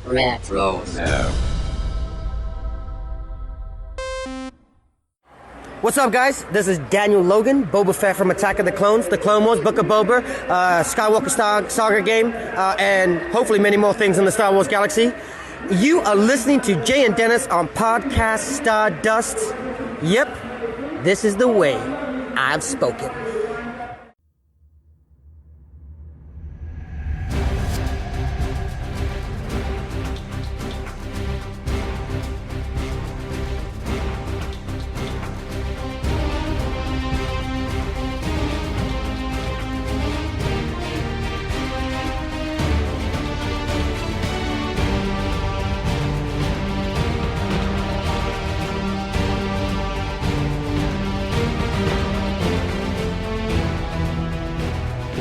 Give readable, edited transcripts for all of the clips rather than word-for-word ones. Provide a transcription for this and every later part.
Retro. What's up, guys? This is Daniel Logan, Boba Fett from Attack of the Clones, The Clone Wars, Book of Boba, Skywalker Saga game, and hopefully many more things in the Star Wars galaxy. You are listening to Jay and Dennis on Podcast Stardust. Yep, this is the way I've spoken.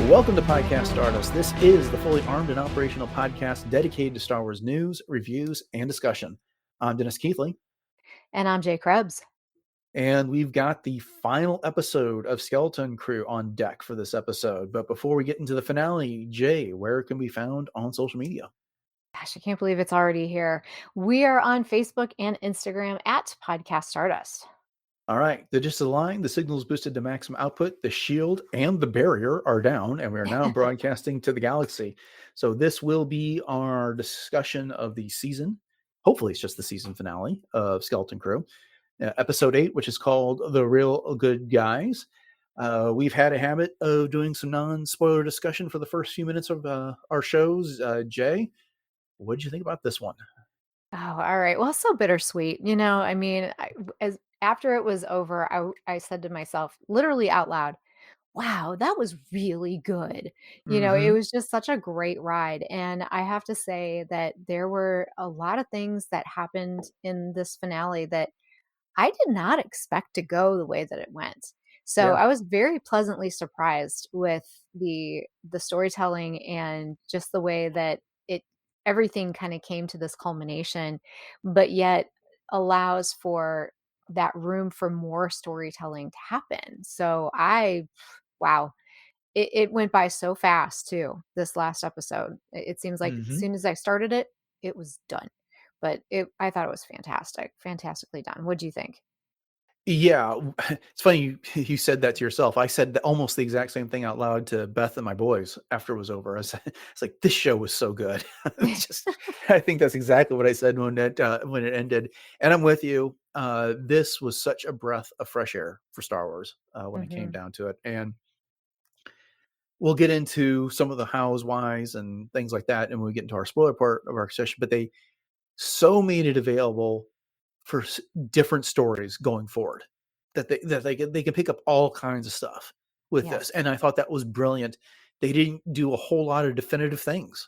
Welcome to Podcast Stardust. This is the fully armed and operational podcast dedicated to Star Wars news, reviews, and discussion. I'm Dennis Keithley. And I'm Jay Krebs. And we've got the final episode of Skeleton Crew on deck for this episode. But before we get into the finale, Jay, where can we be found on social media? Gosh, I can't believe it's already here. We are on Facebook and Instagram at Podcast Stardust. All right, the gist of the line, the signal is boosted to maximum output, the shield and the barrier are down, and we are now broadcasting to the galaxy. So this will be our discussion of the season. Hopefully it's just the season finale of Skeleton Crew. Episode 8, which is called The Real Good Guys. We've had a habit of doing some non-spoiler discussion for the first few minutes of our shows. Jay, what did you think about this one? Oh, all right. Well, it's so bittersweet. You know, I mean, after it was over, I said to myself, literally out loud, wow, that was really good. You know, it was just such a great ride. And I have to say that there were a lot of things that happened in this finale that I did not expect to go the way that it went. So I was very pleasantly surprised with the storytelling and just the way that everything kind of came to this culmination, but yet allows for that room for more storytelling to happen. So wow, it went by so fast too, this last episode. It seems like as soon as I started it, it was done. But I thought it was fantastic, fantastically done. What do you think? Yeah, it's funny you said that to yourself. I said almost the exact same thing out loud to Beth and my boys after it was over. It's like, this show was so good. I think that's exactly what I said when it ended. And I'm with you. This was such a breath of fresh air for Star Wars when it came down to it. And we'll get into some of the hows, whys, and things like that. And when we get into our spoiler part of our session, but they so made it available for different stories going forward that they can pick up all kinds of stuff with this. And I thought that was brilliant. They didn't do a whole lot of definitive things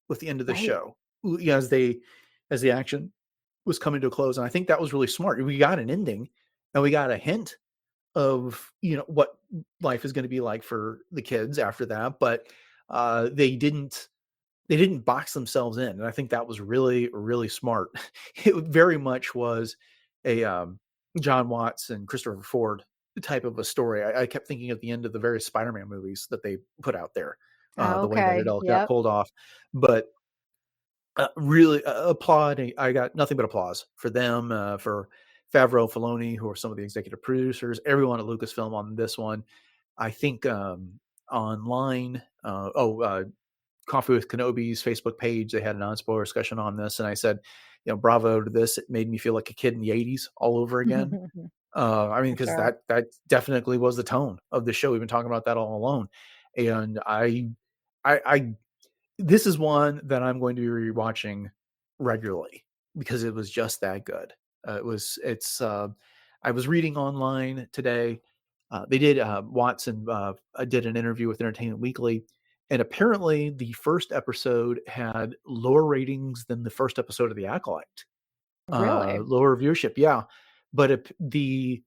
with the end of the show as the action was coming to a close. And I think that was really smart. We got an ending and we got a hint of, what life is going to be like for the kids after that. But they didn't box themselves in. And I think that was really, really smart. It very much was a John Watts and Christopher Ford type of a story. I kept thinking at the end of the various Spider-Man movies that they put out there, the way that it all got pulled off. But really applaud. I got nothing but applause for them, for Favreau, Filoni, who are some of the executive producers, everyone at Lucasfilm on this one. I think online, Coffee with Kenobi's Facebook page, they had a non-spoiler discussion on this, and I said, bravo to this. It made me feel like a kid in the 80s all over again. I mean, because that definitely was the tone of the show. We've been talking about that all along. And I this is one that I'm going to be rewatching regularly because it was just that good. I was reading online today. They did Watson did an interview with Entertainment Weekly. And apparently the first episode had lower ratings than the first episode of The Acolyte. Really? Lower viewership, yeah. But the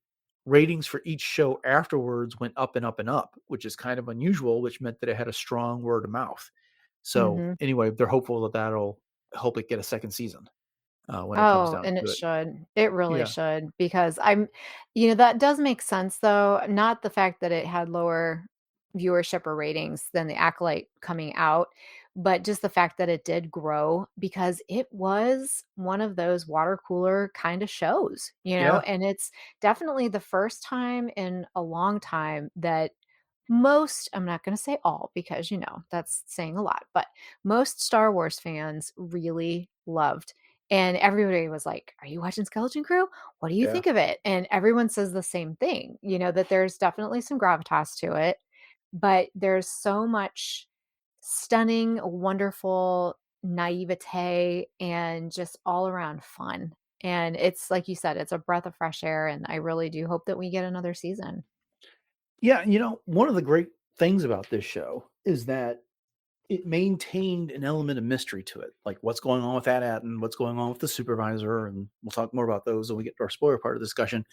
ratings for each show afterwards went up and up and up, which is kind of unusual, which meant that it had a strong word of mouth. So anyway, they're hopeful that that'll help it get a second season. When it comes down And to it it. should. It really should, because that does make sense though. Not the fact that it had lower viewership or ratings than The Acolyte coming out, but just the fact that it did grow because it was one of those water cooler kind of shows, Yeah. and it's definitely the first time in a long time that most, I'm not going to say all because, that's saying a lot, but most Star Wars fans really loved. And everybody was like, "Are you watching Skeleton Crew? What do you Yeah. think of it?" And everyone says the same thing, that there's definitely some gravitas to it, but there's so much stunning, wonderful naivete and just all around fun. And it's like you said, it's a breath of fresh air. And I really do hope that we get another season. Yeah, one of the great things about this show is that it maintained an element of mystery to it, like what's going on with At Attin, what's going on with the supervisor, and we'll talk more about those when we get to our spoiler part of the discussion.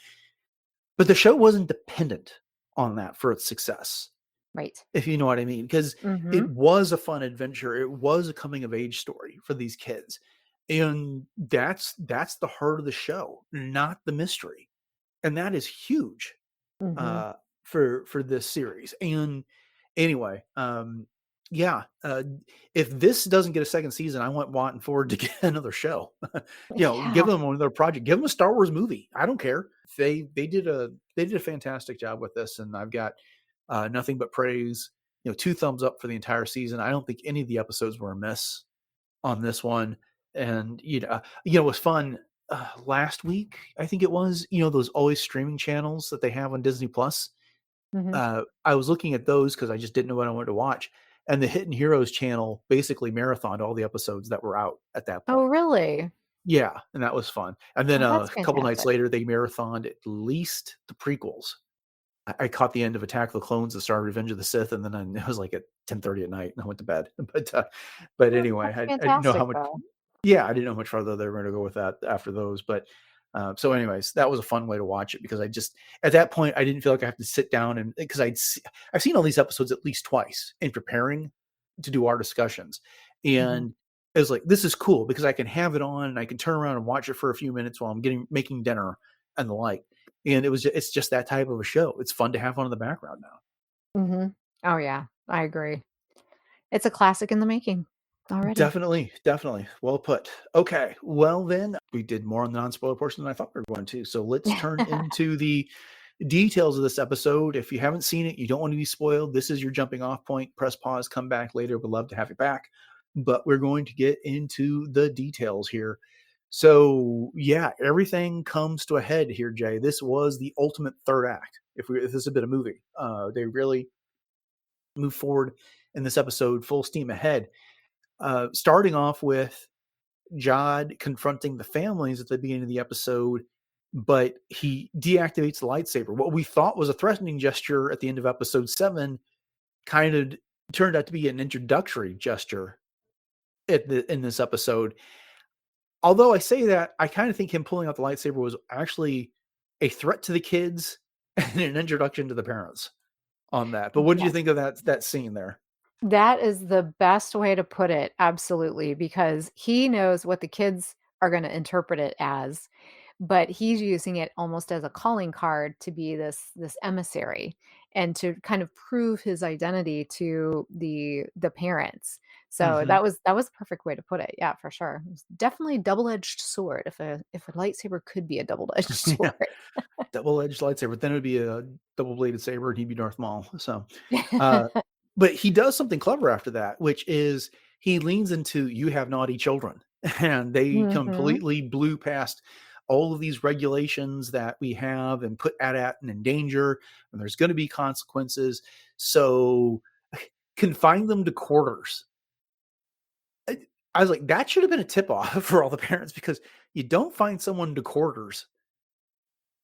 But the show wasn't dependent on that for its success, Right. if you know what I mean, because Mm-hmm. it was a fun adventure. It was a coming of age story for these kids, and that's the heart of the show, not the mystery, and that is huge Mm-hmm. uh, for this series. And anyway, yeah, if this doesn't get a second season, I want Watt and Ford to get another show. Give Yeah. them another project, give them a Star Wars movie. I don't care. They did a fantastic job with this, and I've got nothing but praise. 2 thumbs up for the entire season. I don't think any of the episodes were amiss on this one. And it was fun. Last week, I think it was, those always streaming channels that they have on Disney Plus. Mm-hmm. I was looking at those because I just didn't know what I wanted to watch. And the Hidden Heroes channel basically marathoned all the episodes that were out at that Oh, point. really? Yeah, and that was fun. And then Oh, a that's couple nights fantastic. later, they marathoned at least the prequels. I caught the end of Attack of the Clones, the Star Revenge of the Sith, and then it was like at 10:30 at night, and I went to bed. But Oh, anyway, that's I didn't know how fantastic, much. though. Yeah, I didn't know how much farther they were going to go with that after those. But so, anyways, that was a fun way to watch it because I just at that point I didn't feel like I have to sit down and because I've seen all these episodes at least twice in preparing to do our discussions, Mm-hmm. and it was like this is cool because I can have it on and I can turn around and watch it for a few minutes while I'm making dinner and the like. And it's just that type of a show. It's fun to have on in the background now. Mm-hmm. Oh, yeah. I agree. It's a classic in the making already. Definitely, definitely. Well put. Okay. Well, then we did more on the non-spoiler portion than I thought we were going to. So let's turn into the details of this episode. If you haven't seen it, you don't want to be spoiled. This is your jumping off point. Press pause, come back later. We'd love to have you back. But we're going to get into the details here. So yeah, everything comes to a head here, Jay. This was the ultimate third act. If this had been a movie, they really moved forward in this episode full steam ahead. Starting off with Jod confronting the families at the beginning of the episode, but he deactivates the lightsaber. What we thought was a threatening gesture at the end of episode 7 kind of turned out to be an introductory gesture in this episode. Although I say that, I kind of think him pulling out the lightsaber was actually a threat to the kids and an introduction to the parents on that. But what did you Yes. think of that scene there? That is the best way to put it, absolutely, because he knows what the kids are gonna interpret it as, but he's using it almost as a calling card to be this emissary and to kind of prove his identity to the parents. So Mm-hmm. that was the perfect way to put it. Yeah, for sure. It's definitely a double-edged sword if a lightsaber could be a double-edged Yeah, sword. double-edged lightsaber. Then it would be a double-bladed saber, and he'd be Darth Maul. So, uh, but he does something clever after that, which is he leans into "you have naughty children," and they Mhm. completely blew past all of these regulations that we have and put At-Attin in danger, and there's going to be consequences. So, confine them to quarters. I, I was like, that should have been a tip off for all the parents because you don't find someone to quarters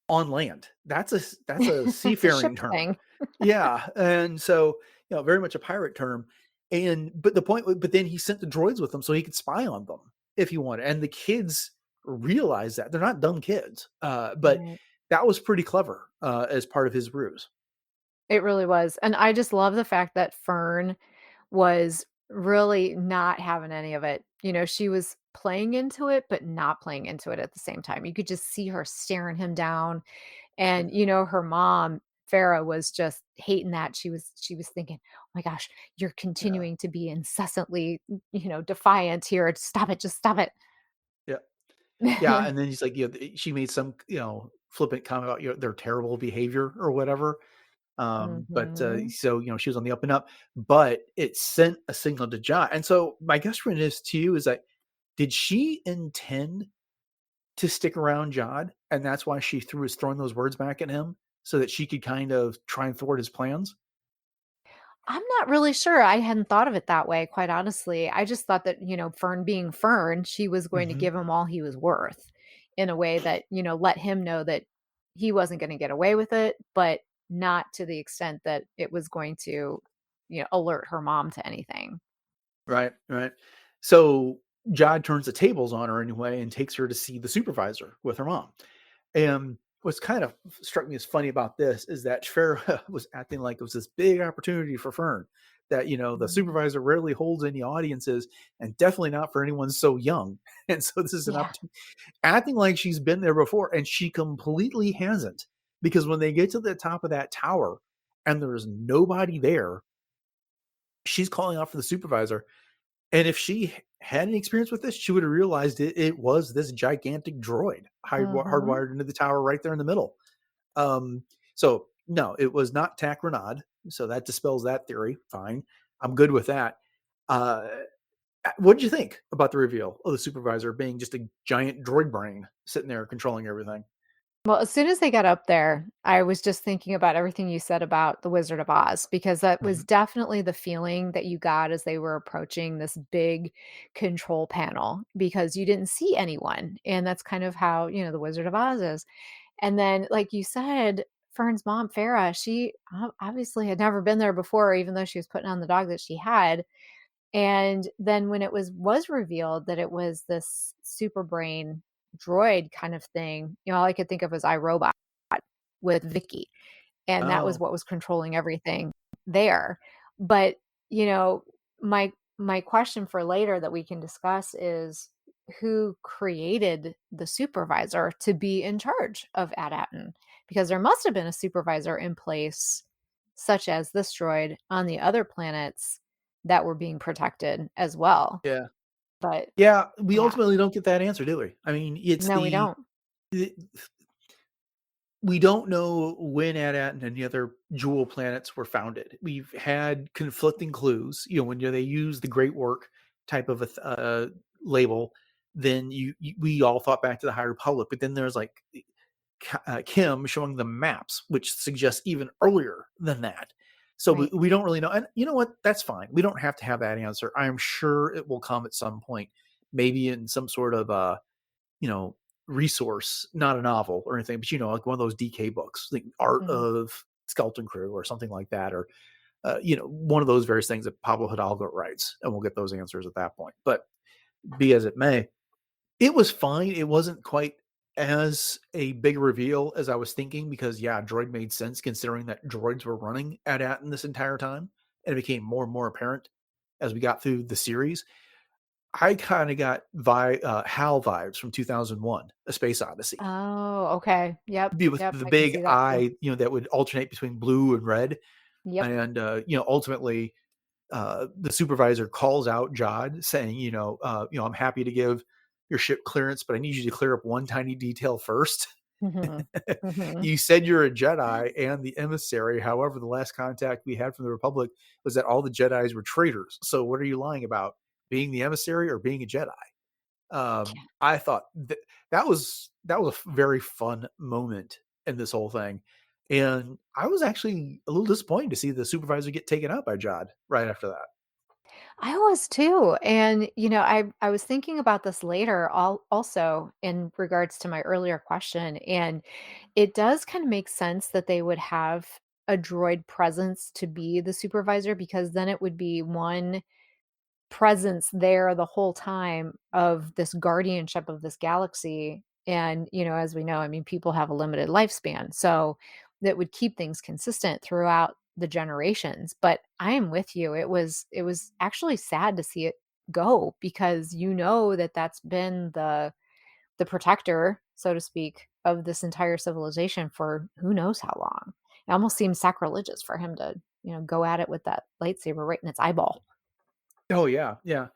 on land. That's a It's a seafaring ship term. thing. Yeah, and so, very much a pirate term, but then he sent the droids with them so he could spy on them if he wanted, and the kids realize that. They're not dumb kids, but Right. that was pretty clever, as part of his ruse. It really was, and I just love the fact that Fern was really not having any of it. She was playing into it, but not playing into it at the same time. You could just see her staring him down, and, her mom Farah was just hating that. She was thinking, "Oh my gosh, you're Yeah. continuing to be incessantly, defiant here. Stop it, just stop it." Yeah. Yeah, and then he's like, she made some, flippant comment about, their terrible behavior or whatever. But Mhm. so, she was on the up and up, but it sent a signal to Jod. And so my question is to you is that, did she intend to stick around Jod? And that's why she was throwing those words back at him so that she could kind of try and thwart his plans? I'm not really sure. I hadn't thought of it that way, quite honestly. I just thought that, Fern being Fern, she was going to Hmm. give him all he was worth in a way that, let him know that he wasn't going to get away with it, but not to the extent that it was going to, alert her mom to anything. Right, right. So Jod turns the tables on her anyway and takes her to see the supervisor with her mom. And what's kind of struck me as funny about this is that Farrah was acting like it was this big opportunity for Fern. That, the Mm. supervisor rarely holds any audiences and definitely not for anyone so young. And so this is an Yeah. opportunity, acting like she's been there before, and she completely hasn't. Because when they get to the top of that tower and there's nobody there, she's calling out for the supervisor, and if she had any experience with this, she would have realized it was this gigantic droid Mhm. hardwired into the tower right there in the middle. Um, so no, it was not Tac Renard. So that dispels that theory. Fine. I'm good with that. Uh, what did you think about the reveal of the supervisor being just a giant droid brain sitting there controlling everything? Well, as soon as they got up there, I was just thinking about everything you said about The Wizard of Oz, because that was Mhm. definitely the feeling that you got as they were approaching this big control panel, because you didn't see anyone. And that's kind of how, The Wizard of Oz is. And then, like you said, Fern's mom, Farah, she obviously had never been there before, even though she was putting on the dog that she had. And then when it was revealed that it was this super brain droid kind of thing, all I could think of was iRobot with Vicky, and that was Oh, what was controlling everything there. But, you know, my question for later that we can discuss is, who created the supervisor to be in charge of At Attin? Because there must have been a supervisor in place, such as this droid, on the other planets that were being protected as well. yeah. But Yeah, we yeah, ultimately don't get that answer, do we? I mean, no, we don't. the we don't know when At and any other jewel planets were founded. We've had conflicting clues. When they use the great work type of a label, then we all thought back to the High Republic. But then there's like Kim showing the maps, which suggests even earlier than that. So we, Right. we don't really know. And you know what? That's fine. We don't have to have that answer. I'm sure it will come at some point, maybe in some sort of you know, resource, not a novel or anything, but like one of those DK books, like Art Mhm. of Skeleton Crew or something like that, or one of those various things that Pablo Hidalgo writes, and we'll get those answers at that point. But be as it may, it was fine. It wasn't quite as a big reveal as I was thinking because Droid made sense considering that droids were running at Atten this entire time, and it became more and more apparent as we got through the series. I kind of got HAL vibes from 2001, A Space Odyssey. Oh, okay. Yep. Be with Yep. the I can big see that too. eye, that would alternate between blue and red. Yep. And, ultimately, the supervisor calls out Jod saying, I'm happy to give your ship clearance, but I need you to clear up one tiny detail first. Mhm. Mhm. You said you're a Jedi and the emissary. However, the last contact we had from the Republic was that all the Jedis were traitors. So what are you lying about? Being the emissary or being a Jedi? I thought that was a very fun moment in this whole thing, and I was actually a little disappointed to see the supervisor get taken out by Jod right after that. I was too. And, I was thinking about this later also in regards to my earlier question. And it does kind of make sense that they would have a droid presence to be the supervisor, because then it would be one presence there the whole time of this guardianship of this galaxy. And, as we know, I mean, people have a limited lifespan. So that would keep things consistent throughout the generations. But I am with you. It was actually sad to see it go, because that that's been the protector, so to speak, of this entire civilization for who knows how long. it almost seems sacrilegious for him to, go at it with that lightsaber right in its eyeball. Oh yeah, yeah.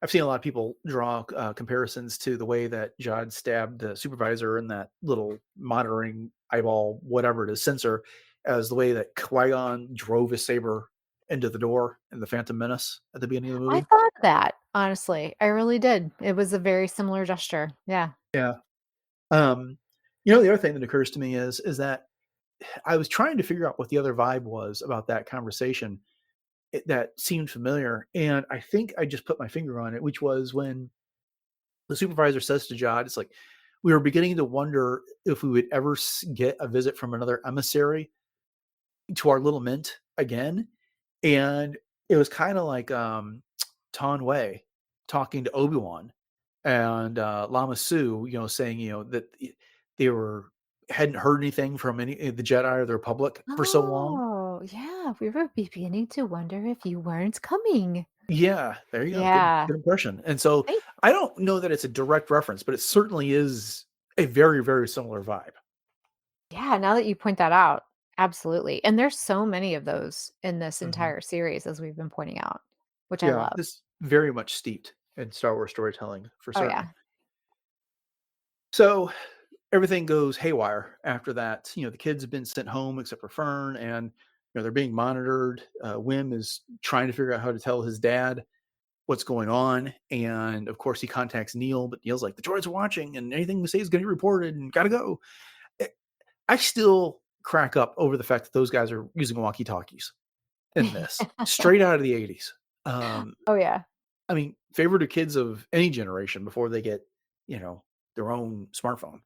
I've seen a lot of people draw comparisons to the way that Jod stabbed the supervisor in that little monitoring eyeball, whatever it is, sensor, as the way that Qui-Gon drove his saber into the door in the Phantom Menace at the beginning of the I movie. thought that, honestly. I really did. It was a very similar gesture. Yeah. Yeah. Um, the other thing that occurs to me is that I was trying to figure out what the other vibe was about that conversation that seemed familiar, and I think I just put my finger on it, which was when the supervisor says to Jod, it's like, we were beginning to wonder if we would ever get a visit from another emissary to our little mint again. And it was kind of like Ton Wei talking to Obi-Wan and Lama Su, saying, that they hadn't heard anything from any of the Jedi or the Republic for so long. Oh, yeah. We were beginning to wonder if you weren't coming. Yeah, there you go. Good, Yeah. good impression. And so Thank I don't know that it's a direct reference, but it certainly is a very, very similar vibe. Yeah, now that you point that out, absolutely. And there's so many of those in this Mhm. entire series, as we've been pointing out, which I Yeah, love. this very much steeped in Star Wars storytelling for Oh, certain. yeah. So everything goes haywire after that. The kids have been sent home except for Fern, and they're being monitored. Wim is trying to figure out how to tell his dad what's going on, and of course he contacts Neel, but Neel's like, the droids are watching, and anything we say is going to be reported, and gotta go. I I still crack up over the fact that those guys are using walkie talkies in this, straight out of the 80s. Um, Oh, yeah. I mean, favorite of kids of any generation before they get, their own smartphone.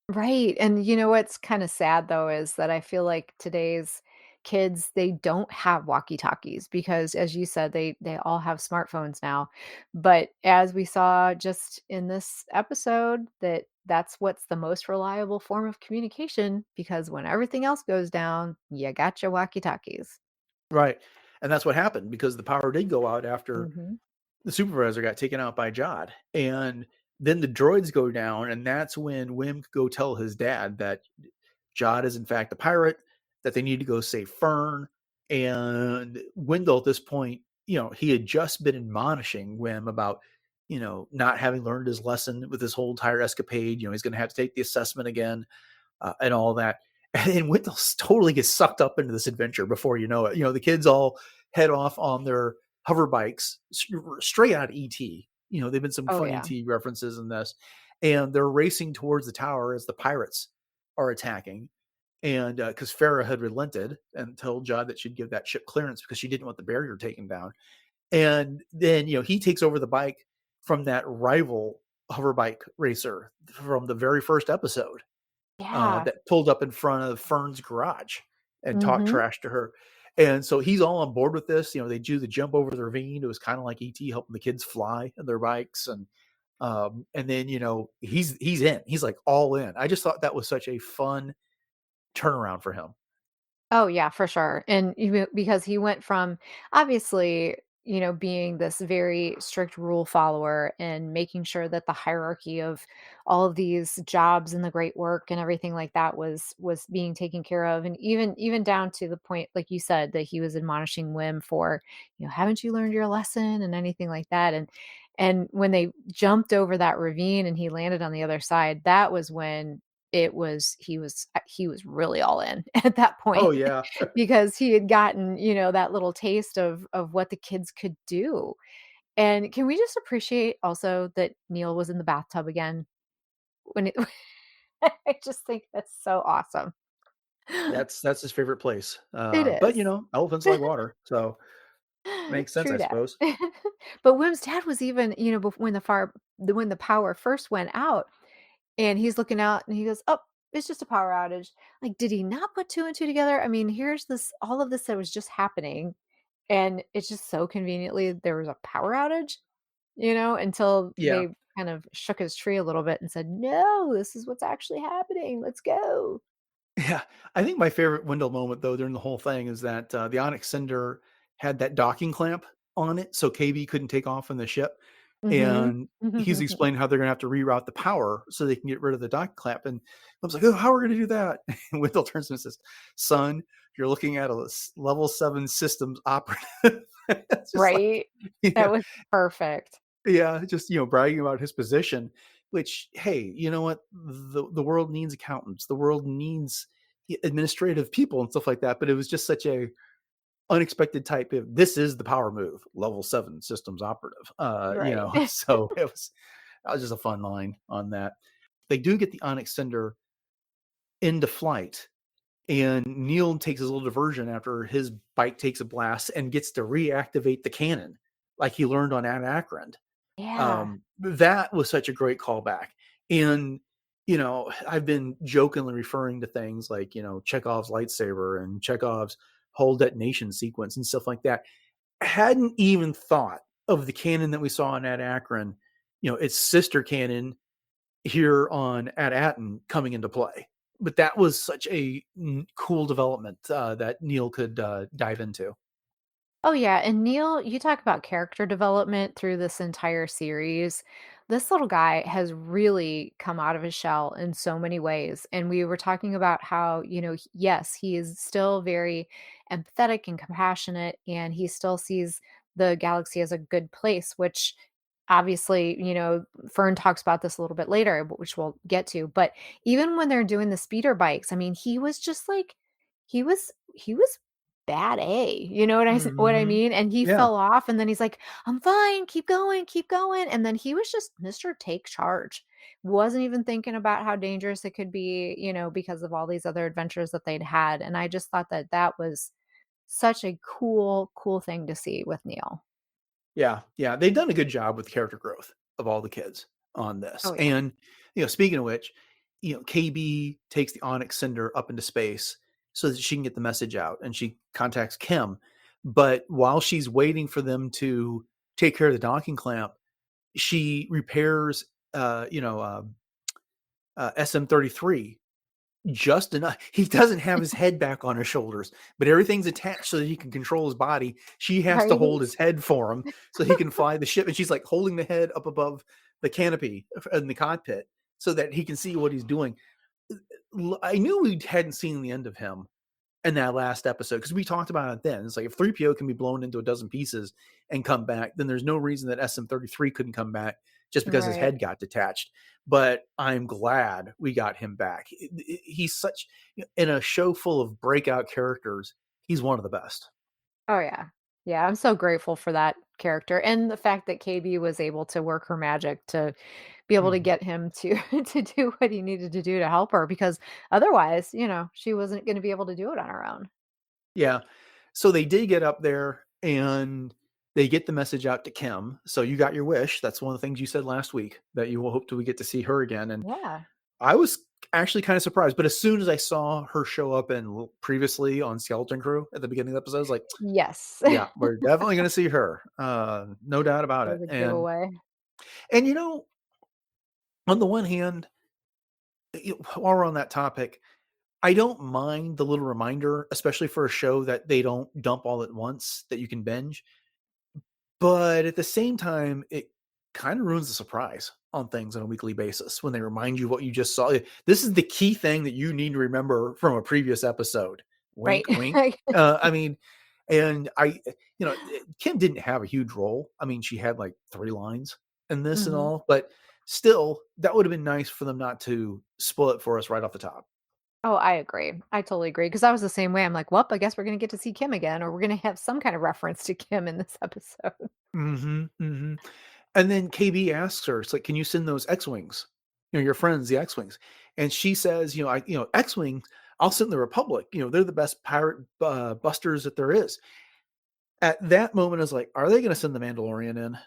Right, and you know what's kinda sad, though, is that I feel like today's kids, they don't have walkie-talkies because, as you said, they all have smartphones now, but as we saw just in this episode, that's what's the most reliable form of communication because when everything else goes down, you got your walkie-talkies. Right. And that's what happened because the power did go out after Mhm. the supervisor got taken out by Jod. And then the droids go down, and that's when Wim could go tell his dad that Jod is in fact a pirate, that they need to go save Fern. And Wendell at this point, he had just been admonishing Wim about, not having learned his lesson with this whole entire escapade. He's going to have to take the assessment again and all that. And then Wendell totally gets sucked up into this adventure before you know it. The kids all head off on their hover bikes straight out of ET. They've been some Oh, fun yeah. ET references in this, and they're racing towards the tower as the pirates are attacking. And because Farah had relented and told Jod that she'd give that ship clearance because she didn't want the barrier taken down. And then, he takes over the bike from that rival hover bike racer from the very first episode Yeah. that pulled up in front of Fern's garage and talked Mhm. trash to her. And so he's all on board with this. They do the jump over the ravine. It was kind of like ET helping the kids fly on their bikes. And then, he's in. He's like all in. I just thought that was such a fun turnaround for him. Oh, yeah, for sure. And even because he went from obviously, being this very strict rule follower and making sure that the hierarchy of all of these jobs and the great work and everything like that was being taken care of. And even down to the point, like you said, that he was admonishing Wim for, haven't you learned your lesson and anything like that. And when they jumped over that ravine and he landed on the other side, that was when he was really all in at that Oh point yeah. because he had gotten, that little taste of what the kids could do. And can we just appreciate also that Neil was in the bathtub again when it I just think that's so awesome. That's his favorite place. It But is. elephants like water. So makes sense, True I that. suppose. But Wim's dad was even, when the power first went out, and he's looking out and he goes, "Oh, it's just a power outage." Like, did he not put 2 and 2 together? I mean, here's this all of this that was just happening, and it's just so conveniently there was a power outage, until Yeah. they kind of shook his tree a little bit and said, "No, this is what's actually happening. Let's go." Yeah, I think my favorite Wendell moment though during the whole thing is that the Onyx Cinder had that docking clamp on it, so KB couldn't take off on the ship. Mhm. and he's explaining how they're going to have to reroute the power so they can get rid of the dock clamp. And I was like, oh, how are we going to do that? And Wendell turns to him and says, son, you're looking at a level 7 systems operative. It's just like, Right? yeah, That was perfect. yeah, just, bragging about his position, which, hey, you know what? The world needs accountants. The world needs administrative people and stuff like that. But it was just such a unexpected type of, this is the power move, level 7 systems operative. Right. So that was just a fun line on that. They do get the Onyx Cinder into flight, and Neel takes his little diversion after his bike takes a blast and gets to reactivate the cannon like he learned on At Attin. Yeah. That was such a great callback. And, I've been jokingly referring to things like, Chekhov's lightsaber and Chekhov's whole detonation sequence and stuff like that. I hadn't even thought of the cannon that we saw in At Attin, its sister cannon here on At Attin coming into play. But that was such a cool development that Neel could dive into. Oh, yeah, and Neil, you talk about character development through this entire series. This little guy has really come out of his shell in so many ways. And we were talking about how, yes, he is still very empathetic and compassionate, and he still sees the galaxy as a good place, which obviously, Fern talks about this a little bit later, which we'll get to. But even when they're doing the speeder bikes, I mean, he was just like, he was bad A, what I Hmm. mean? And he Yeah. fell off, and then he's like, "I'm fine, keep going," and then he was just Mr. Take Charge. Wasn't even thinking about how dangerous it could be, because of all these other adventures that they'd had, and I just thought that that was such a cool, cool thing to see with Neil. Yeah, yeah, they've done a good job with character growth of all the kids on this. Oh, yeah. And speaking of which, KB takes the Onyx Cinder up into space so that she can get the message out, and she contacts Kim. But while she's waiting for them to take care of the docking clamp, she repairs, SM-33 just enough. He doesn't have his head back on his shoulders, but everything's attached so that he can control his body. She has to hold Right? his head for him so he can fly the ship. And she's like holding the head up above the canopy in the cockpit so that he can see what he's doing. I knew we hadn't seen the end of him in that last episode because we talked about it then. It's like if 3PO can be blown into a dozen pieces and come back, then there's no reason that SM-33 couldn't come back just because his Right. head got detached. But I'm glad we got him back. He's such, in a show full of breakout characters, he's one of the best. Oh, yeah. Yeah, I'm so grateful for that character, and the fact that KB was able to work her magic to be able to Mhm. get him to to do what he needed to do to help her, because otherwise, she wasn't gonna be able to do it on her own. Yeah. So they did get up there and they get the message out to Kim. So you got your wish. That's one of the things you said last week that you will hope to we get to see her again. And Yeah. I was actually kind of surprised, but as soon as I saw her show up in previously on Skeleton Crew at the beginning of the episode, I was like, Yes. yeah, we're definitely going to see her. No doubt about That it. was a And giveaway. and on the one hand, while we're on that topic, I don't mind the little reminder, especially for a show that they don't dump all at once that you can binge. But at the same time, it kind of ruins the surprise on things on a weekly basis when they remind you what you just saw. This is the key thing that you need to remember from a previous episode. Right. Wink, wink. I mean, and Kim didn't have a huge role. I mean, she had like 3 lines in this and Mhm. all, but still, that would have been nice for them not to spoil it for us right off the top. Oh, I agree. I totally agree, because I was the same way. I'm like, "Well, I guess we're gonna get to see Kim again, or we're gonna have some kind of reference to Kim in this episode." Hmm. Hmm. And then KB asks her, it's like, can you send those X-Wings? Your friends, the X-Wings. And she says, X-Wing, I'll send the Republic. They're the best pirate busters that there is. At that moment, I was like, are they going to send the Mandalorian in?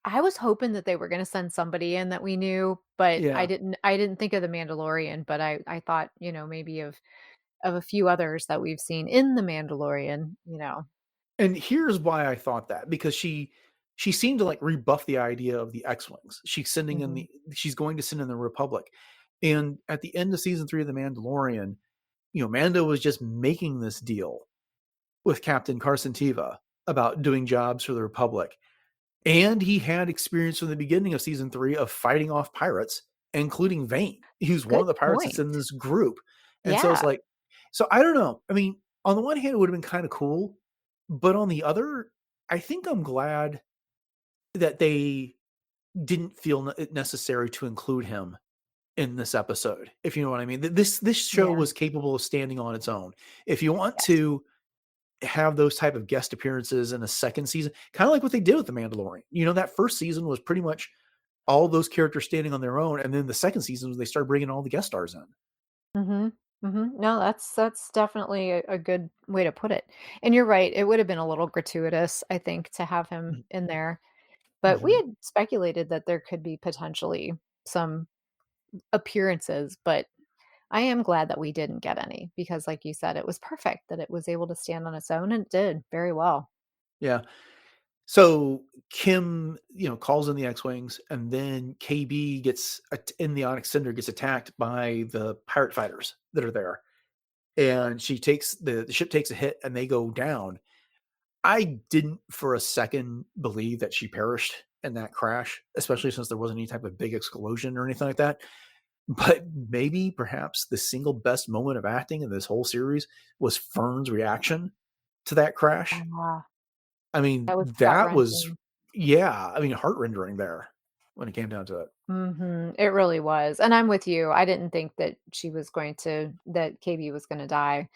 I was hoping that they were gonna send somebody in that we knew, but I Yeah. didn't think of The Mandalorian, but I thought, maybe of a few others that we've seen in The Mandalorian. And here's why I thought that, because she seemed to like rebuff the idea of the X-Wings. Mhm. She's going to send in the Republic. And at the end of season 3 of The Mandalorian, Mando was just making this deal with Captain Carson Teva about doing jobs for the Republic. And he had experience from the beginning of season 3 of fighting off pirates, including Vane. He was one Good of the pirates that's in point. this group. And so it's Yeah. like, so I don't know. I mean, on the one hand, it would have been kind of cool, but on the other, I think I'm glad that they didn't feel it necessary to include him in this episode, if you know what I mean. This show Yeah. was capable of standing on its own. If you want Yes. to have those type of guest appearances in a second season, kind of like what they did with The Mandalorian. You know, that first season was pretty much all those characters standing on their own, and then the second season was they started bringing all the guest stars in. Mhm. Mhm. No, that's definitely a good way to put it. And you're right, it would have been a little gratuitous, I think, to have him in there. But we Mm-hmm. had speculated that there could be potentially some appearances, but I am glad that we didn't get any because like you said, it was perfect that it was able to stand on its own and it did very well. Yeah. So Kim, calls in the X-wings, and then KB gets in the Onyx Cinder, gets attacked by the pirate fighters that are there, and she takes the ship takes a hit, and they go down. I didn't for a second believe that she perished in that crash, especially since there wasn't any type of big explosion or anything like that. But maybe, perhaps, the single best moment of acting in this whole series was Fern's reaction to that crash. Ah, I mean, that was that was, gut-wrenching. yeah, I mean, heart-rendering there when it came down to it. Mhm. It really was. And I'm with you. I didn't think that that KB was gonna die.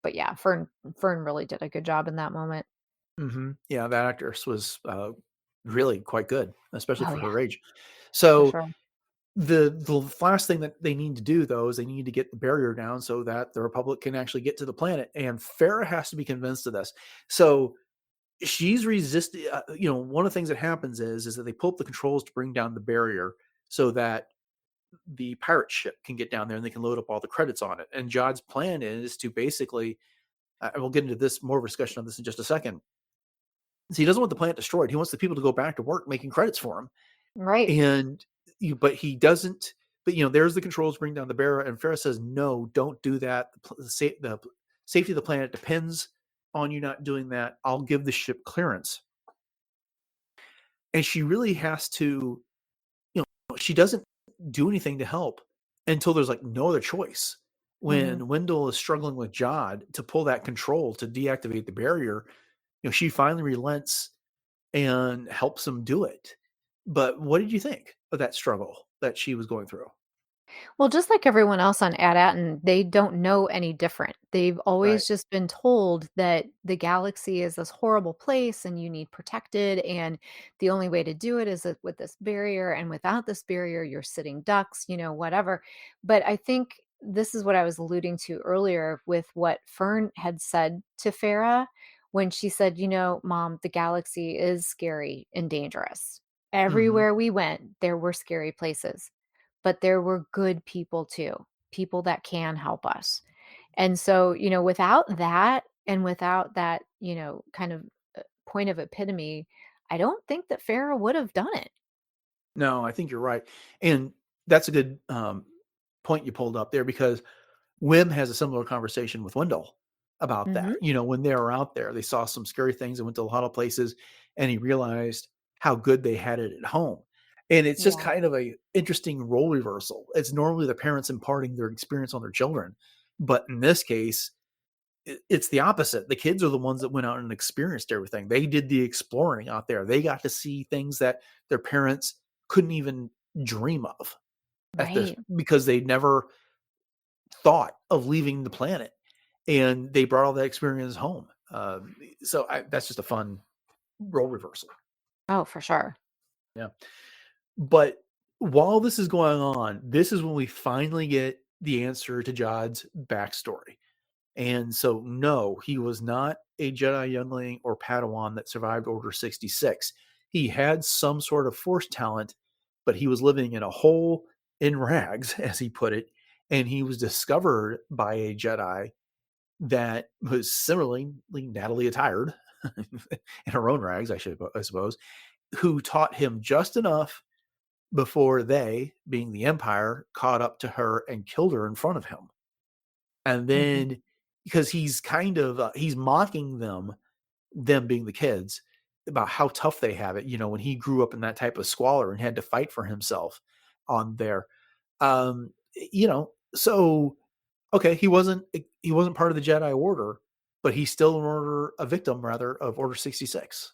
But yeah, Fern really did a good job in that moment. Yeah, that actress was really quite good, especially Oh for yeah, her age. for So sure. the last thing that they need to do, though, is they need to get the barrier down so that the Republic can actually get to the planet. And Farrah has to be convinced of this. So she's resisting. One of the things that happens is that they pull up the controls to bring down the barrier so that the pirate ship can get down there and they can load up all the credits on it. And Jod's plan is to basically, and we'll get into this more of a discussion on this in just a second. So he doesn't want the planet destroyed. He wants the people to go back to work making credits for him. Right. And but he doesn't. But there's the controls to bring down the barrier, and Farrah says, "No, don't do that. The safety of the planet depends on you not doing that. I'll give the ship clearance." And she really has to. She doesn't do anything to help until there's like no other choice. Mhm. When Wendell is struggling with Jod to pull that control to deactivate the barrier, she finally relents and helps him do it. But what did you think of that struggle that she was going through? Well, just like everyone else on At Attin, they don't know any different. They've Right. always just been told that the galaxy is this horrible place and you need protected. And the only way to do it is with this barrier. And without this barrier, you're sitting ducks, whatever. But I think this is what I was alluding to earlier with what Fern had said to Farah when she said, Mom, the galaxy is scary and dangerous. hmm Everywhere we went, there were scary places, but there were good people too, people that can help us. And so, without that and without that, kind of point of epitome, I don't think that Farrah would have done it. No, I think you're right, and that's a good point you pulled up there because Wim has a similar conversation with Wendell about that. Mhm. When they were out there, they saw some scary things and went to a lot of places, and he realized how good they had it at home. And it's just Yeah, kind of a interesting role reversal. It's normally the parents imparting their experience on their children, but in this case, it's the opposite. The kids are the ones that went out and experienced everything. They did the exploring out there. They got to see things that their parents couldn't even dream of at this right. because they never thought of leaving the planet, and they brought all that experience home. That's just a fun role reversal. Oh, for sure. Yeah. But while this is going on, this is when we finally get the answer to Jod's backstory. And so, no, he was not a Jedi youngling or Padawan that survived Order 66. He had some sort of force talent, but he was living in a hole in rags, as he put it. And he was discovered by a Jedi that was similarly Natalie attired in her own rags, I suppose, who taught him just enough before they, being the Empire, caught up to her and killed her in front of him. And Mhm. then, because he's kind of he's mocking them being the kids, about how tough they have it. When he grew up in that type of squalor and had to fight for himself on there. So okay, he wasn't part of the Jedi Order, but he's still a victim rather of Order 66.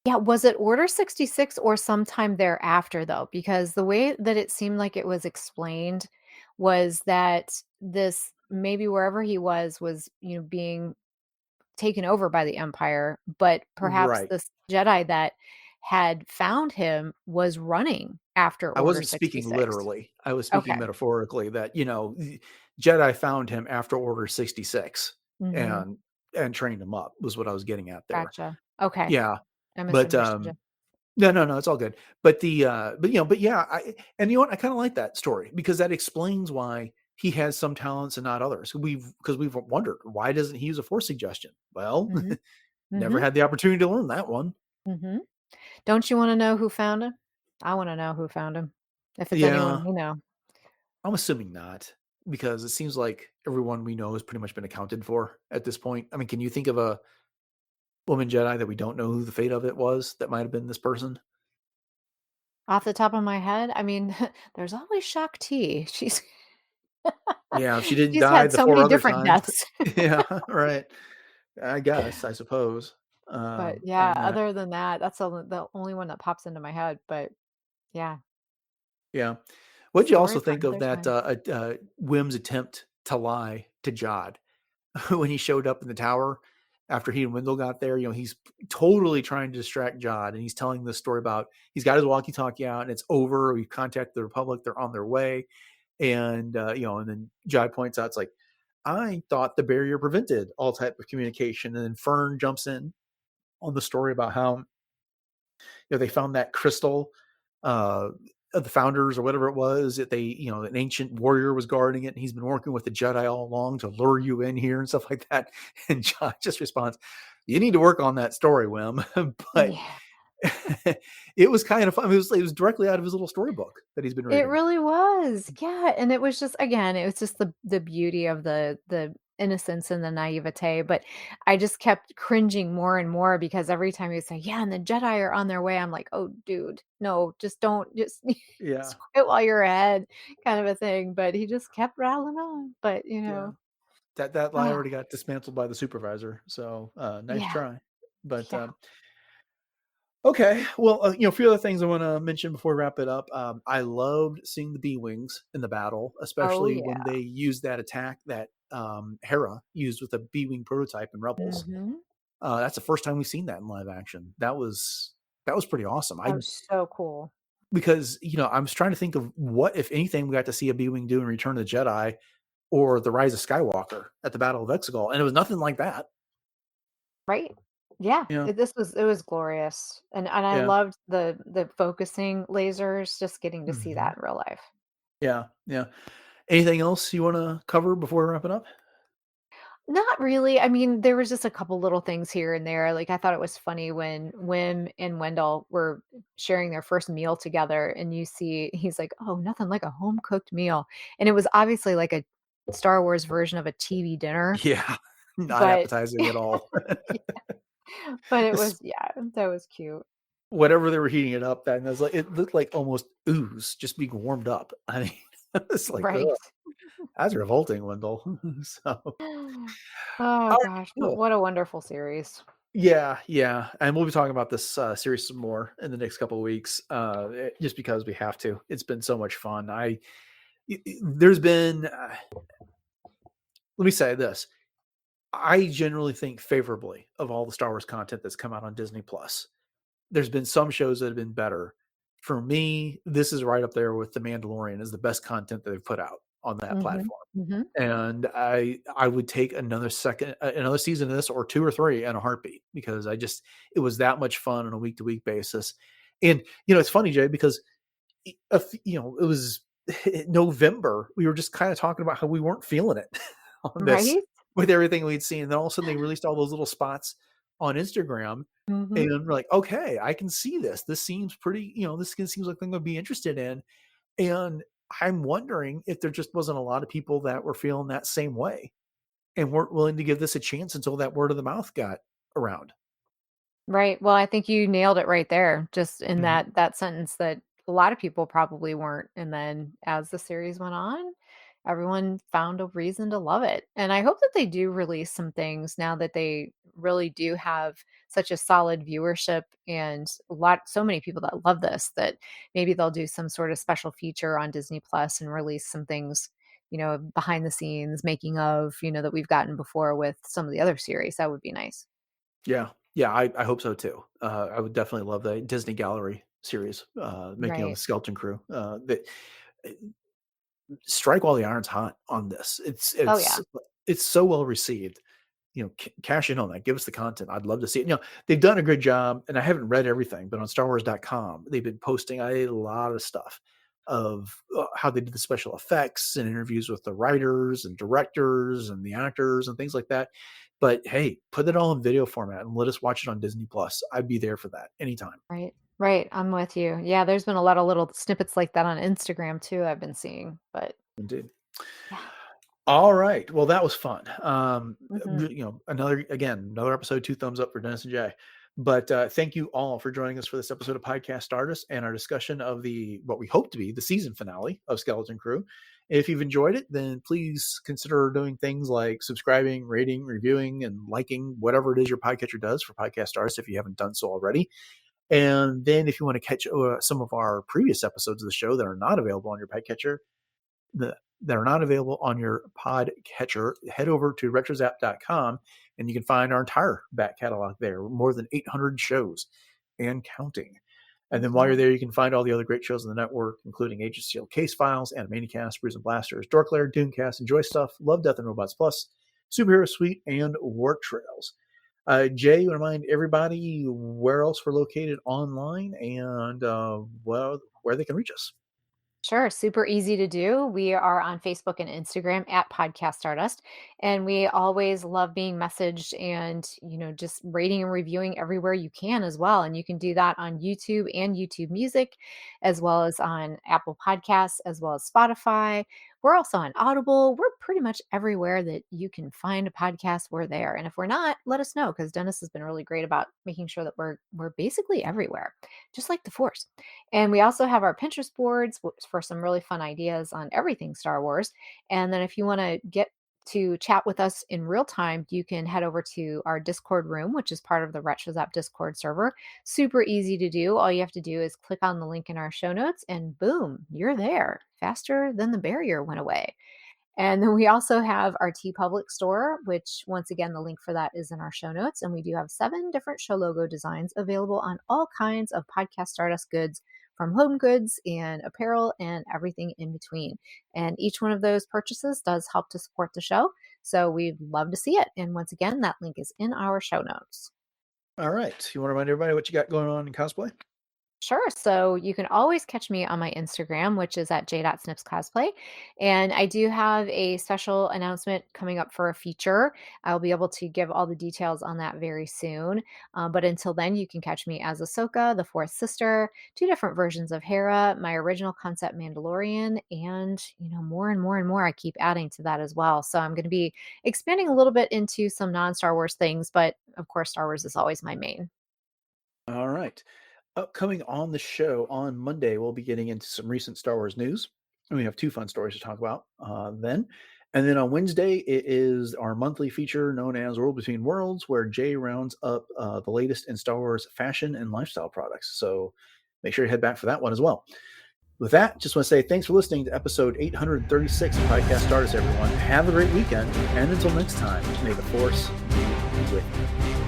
Yeah, was it Order 66 or sometime thereafter, though? Because the way that it seemed like it was explained was that this maybe wherever he was, being taken over by the Empire, but perhaps Right. this Jedi that had found him was running after I Order wasn't speaking 66. literally. I was speaking Okay. metaphorically that, Jedi found him after Order 66 Mhm. and trained him up was what I was getting at there. Gotcha. Okay. Yeah. I But misunderstood you. no, no, no, it's all good. But yeah, and I kind of like that story because that explains why he has some talents and not others. Because we've wondered why doesn't he use a force suggestion? Well, Mhm. never Mhm. had the opportunity to learn that one. Mhm. Don't you wanna know who found him? I wanna know who found him. If it's Yeah, anyone we know. I'm assuming not because it seems like everyone we know has pretty much been accounted for at this point. I mean, can you think of a woman Jedi that we don't know who the fate of it was that might have been this person? Off the top of my head, I mean, there's always Shaak T. Yeah, if she didn't She's die had the so 4 many other different times. deaths. Yeah, right. I suppose. But, yeah, And that other than that, that's the only one that pops into my head, but yeah. yeah. What'd you Story also for think of another that, time. Wim's attempt to lie to Jod when he showed up in the tower after he and Wendell got there? He's totally trying to distract Jod, and he's telling this story about he's got his walkie-talkie out, and it's over. We contacted the Republic. They're on their way. And then Jod points out, it's like, I thought the barrier prevented all type of communication. And then Fern jumps in on the story about how they found that crystal uh, of the founders or whatever it was that an ancient warrior was guarding it, and he's been working with the Jedi all along to lure you in here and stuff like that. And John just responds, "You need to work on that story, Wim." But Yeah. it was kind of fun. It was directly out of his little storybook that he's been It reading. really was. Yeah, and it was just again, it was just the beauty of the innocence and the naivete, but I just kept cringing more and more because every time he would say, "Yeah, and the Jedi are on their way," I'm like, "Oh, dude, no, just don't just Yeah, just quit while you're ahead," kind of a thing, but he just kept rattling on, but, yeah. That lie oh, already got dismantled by the supervisor. So nice yeah, try. But yeah. okay. Well, a few other things I want to mention before we wrap it up. I loved seeing the B wings in the battle, Oh, especially when yeah. they used that attack that Hera used with a B wing prototype in Rebels. Mhm. That's the first time we've seen that in live action. That was pretty awesome. That I was so cool. Because I was trying to think of what, if anything, we got to see a B wing do in Return of the Jedi or the Rise of Skywalker at the Battle of Exegol, and it was nothing like that. Right? Yeah, Yeah, it was glorious, and I yeah, loved the focusing lasers, just getting to see hmm that in real life. yeah, yeah. Anything else you want to cover before we wrap it up? Not really, I mean, there was just a couple little things here and there, like, I thought it was funny when Wim and Wendell were sharing their first meal together, and you see he's like, "Oh, nothing like a home-cooked meal," and it was obviously like a Star Wars version of a TV dinner, Yeah, not but appetizing at all. but it It's was yeah, that was cute. whatever they were heating it up, that was like it looked like almost ooze just being warmed up. I mean, it's like, ugh, Right. that's revolting, Wendell. So, Oh all right, gosh, but cool. what a wonderful series. Yeah, yeah, and we'll be talking about this series some more in the next couple of weeks, just because we have to. It's been so much fun. There's been. Let me say this: I generally think favorably of all the Star Wars content that's come out on Disney Plus. There's been some shows that have been better. For me, this is right up there with The Mandalorian as the best content that they've put out on that Mhm, platform. mhm. And I would take another season of this or 2 or 3 in a heartbeat because it was that much fun on a week to week basis. And it's funny, Jay, because it was November. We were just kind of talking about how we weren't feeling it on this Right? with everything we'd seen. And then all of a sudden they released all those little spots on Instagram, and Mhm. we're like, okay, I can see this. This seems pretty, this seems like I'm going to be interested in. And I'm wondering if there just wasn't a lot of people that were feeling that same way and weren't willing to give this a chance until that word of the mouth got around. Right. Well, I think you nailed it right there, just in Mhm. that sentence that a lot of people probably weren't. And then as the series went on, everyone found a reason to love it. And I hope that they do release some things now that they really do have such a solid viewership and so many people that love this, that maybe they'll do some sort of special feature on Disney Plus and release some things, behind the scenes, making of, that we've gotten before with some of the other series. That would be nice. Yeah. Yeah, I hope so too. I would definitely love the Disney Gallery series, making of the Right. Skeleton Crew. That strike while the iron's hot on this. Oh yeah. It's so well received. Cash in on that. Give us the content. I'd love to see it. They've done a good job, and I haven't read everything, but on StarWars.com, they've been posting a lot of stuff of how they did the special effects and interviews with the writers and directors and the actors and things like that. But hey, put it all in video format and let us watch it on Disney Plus. I'd be there for that anytime. Right. Right. I'm with you. Yeah, there's been a lot of little snippets like that on Instagram too, I've been seeing. But Indeed. yeah. All right. Well, that was fun. Hmm. Another episode, 2 thumbs up for Dennis and Jay. But thank you all for joining us for this episode of Podcast Stardust and our discussion of what we hope to be the season finale of Skeleton Crew. If you've enjoyed it, then please consider doing things like subscribing, rating, reviewing, and liking whatever it is your podcatcher does for Podcast Stardust if you haven't done so already. And then if you want to catch some of our previous episodes of the show that are not available on your podcatcher, that are not available on your podcatcher, head over to retrozap.com and you can find our entire back catalog there, more than 800 shows and counting. And then while you're Yeah. there, you can find all the other great shows in the network, including Agent Steel Case Files, Animaniacast, Brews and Blasters, Dork Lair, Dooncast, Enjoy Stuff, Love, Death, and Robots Plus, Superhero Suite, and Work Trails. Jay, you want to remind everybody where else we're located online and where they can reach us? Sure, super easy to do. We are on Facebook and Instagram at Podcast Stardust, and we always love being messaged and, just rating and reviewing everywhere you can as well. And you can do that on YouTube and YouTube Music, as well as on Apple Podcasts, as well as Spotify. We're also on Audible. We're pretty much everywhere that you can find a podcast. We're there. And if we're not, let us know, because Dennis has been really great about making sure that we're basically everywhere, just like the Force. And we also have our Pinterest boards for some really fun ideas on everything Star Wars. And then if you want to get to chat with us in real time, you can head over to our Discord room, which is part of the RetroZap Discord server. Super easy to do. All you have to do is click on the link in our show notes and boom, you're there faster than the barrier went away. And then we also have our T Public store, which once again, the link for that is in our show notes. And we do have 7 different show logo designs available on all kinds of Podcast Stardust goods, from home goods and apparel and everything in between. And each one of those purchases does help to support the show. So we'd love to see it. And once again, that link is in our show notes. All right. You want to remind everybody what you got going on in cosplay? Sure. So you can always catch me on my Instagram, which is at j.snipscosplay. And I do have a special announcement coming up for a feature. I'll be able to give all the details on that very soon. But until then, you can catch me as Ahsoka, the fourth sister, 2 different versions of Hera, my original concept Mandalorian, and more and more and more I keep adding to that as well. So I'm going to be expanding a little bit into some non-Star Wars things, but of course, Star Wars is always my main. All right. Upcoming on the show on Monday, we'll be getting into some recent Star Wars news. And we have 2 fun stories to talk about then. And then on Wednesday, it is our monthly feature known as World Between Worlds, where Jay rounds up the latest in Star Wars fashion and lifestyle products. So make sure you head back for that one as well. With that, just want to say thanks for listening to episode 836 of Podcast Stardust, everyone. Have a great weekend. And until next time, may the Force be with you.